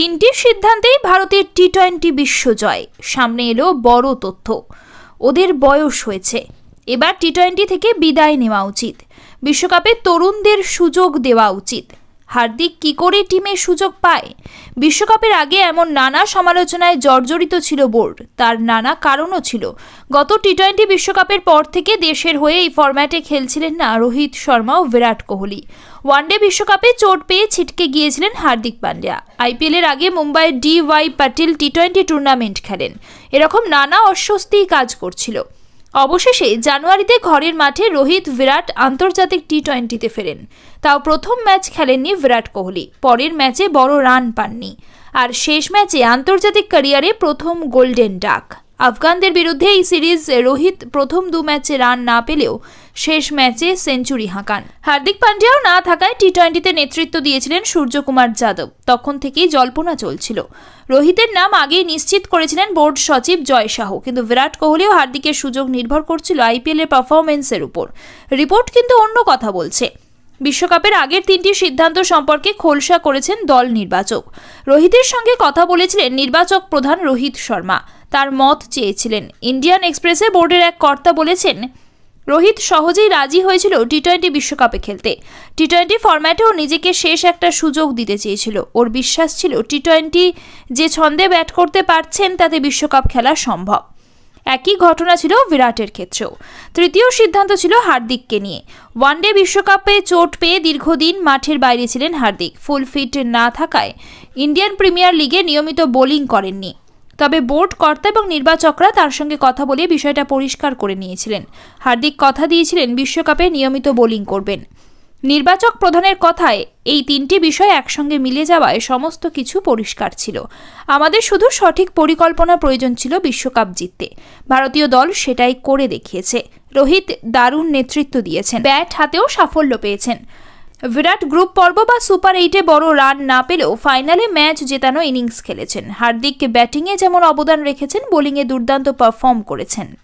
তিনটি সিদ্ধান্তেই ভারতের টি-20 বিশ্বজয়। সামনে এলো বড় তথ্য, ওদের বয়স হয়েছে, এবার টি-20 থেকে বিদায় নেওয়া উচিত, বিশ্বকাপে তরুণদের সুযোগ দেওয়া উচিত। হার্দিক কি করে টিমে সুযোগ পায়? বিশ্বকাপের আগে এমন নানা সমালোচনায় জর্জরিত ছিল বোর্ড, তার নানা কারণও ছিল। গত টি-20 বিশ্বকাপের পর থেকে দেশের হয়ে এই ফরম্যাটে খেলছিলেন না রোহিত শর্মা ও বিরাট কোহলি। ওয়ানডে বিশ্বকাপে চোট পেয়ে ছিটকে গিয়েছিলেন হার্দিক পান্ডিয়া। আইপিএলের আগে মুম্বাইয়ের ডি.ওয়াই পাটিল টি-20 টুর্নামেন্ট খেলেন। এরকম নানা অস্বস্তি কাজ করছিল। অবশেষে জানুয়ারিতে ঘরের মাঠে রোহিত বিরাট আন্তর্জাতিক টি-20তে ফেরেন। তাও প্রথম ম্যাচ খেলেননি বিরাট কোহলি, পরের ম্যাচে বড় রান পাননি, আর শেষ ম্যাচে আন্তর্জাতিক ক্যারিয়ারে প্রথম গোল্ডেন ডাক। আফগানদের বিরুদ্ধে এই সিরিজ রোহিত প্রথম 2 ম্যাচে রান না পেলেও শেষ ম্যাচে সেঞ্চুরি হাঁকান। হার্দিক পান্ডিয়াও না থাকায় টি-20তে নেতৃত্ব দিয়েছিলেন সূর্যকুমার যাদব। তখন থেকেই জল্পনা চলছিল। রোহিতের নাম আগেই নিশ্চিত করেছিলেন বোর্ড সচিব জয় শাহ, কিন্তু বিরাট কোহলি ও হার্দিকের সুযোগ নির্ভর করছিল আইপিএলের পারফরমেন্সের উপর। রিপোর্ট কিন্তু অন্য কথা বলছে। বিশ্বকাপের আগের 3টি সিদ্ধান্ত সম্পর্কে খোলসা করেছেন দল নির্বাচক। রোহিতের সঙ্গে কথা বলেছিলেন নির্বাচক প্রধান রোহিত শর্মা, তার মত চেয়েছিলেন। ইন্ডিয়ান এক্সপ্রেসে বোর্ডের এক কর্তা বলেছেন, রোহিত সহজেই রাজি হয়েছিল টি-20 বিশ্বকাপে খেলতে। টি-20 ফরম্যাটেও নিজেকে শেষ একটা সুযোগ দিতে চেয়েছিল। ওর বিশ্বাস ছিল টি-20 যে ছন্দে ব্যাট করতে পারছেন তাতে বিশ্বকাপ খেলা সম্ভব। একই ঘটনা ছিল বিরাটের ক্ষেত্রেও। তৃতীয় সিদ্ধান্ত ছিল হার্দিককে নিয়ে। ওয়ানডে বিশ্বকাপে চোট পেয়ে দীর্ঘদিন মাঠের বাইরে ছিলেন হার্দিক। ফুল ফিট না থাকায় ইন্ডিয়ান প্রিমিয়ার লিগে নিয়মিত বোলিং করেননি। তবে বোর্ড কর্তা এবং নির্বাচকরা তার সঙ্গে কথা বলে বিষয়টা পরিষ্কার করে নিয়েছিলেন। হার্দিক কথা দিয়েছিলেন বিশ্বকাপে নিয়মিত বোলিং করবেন। নির্বাচক প্রধানের কথায় এই 3টি বিষয় একসঙ্গে মিলে যাওয়ায় সমস্ত কিছু পরিষ্কার ছিল। আমাদের শুধু সঠিক পরিকল্পনা প্রয়োজন ছিল বিশ্বকাপ জিততে। ভারতীয় দল সেটাই করে দেখিয়েছে। রোহিত দারুণ নেতৃত্ব দিয়েছেন, ব্যাট হাতেও সাফল্য পেয়েছেন। বিরাট গ্রুপ পর্ব বা সুপার 8-এ বড় রান না পেলেও ফাইনালে ম্যাচ জেতানো ইনিংস খেলেছেন। হার্দিক ব্যাটিংয়ে যেমন অবদান রেখেছেন, বোলিংয়ে দুর্দান্ত পারফর্ম করেছেন।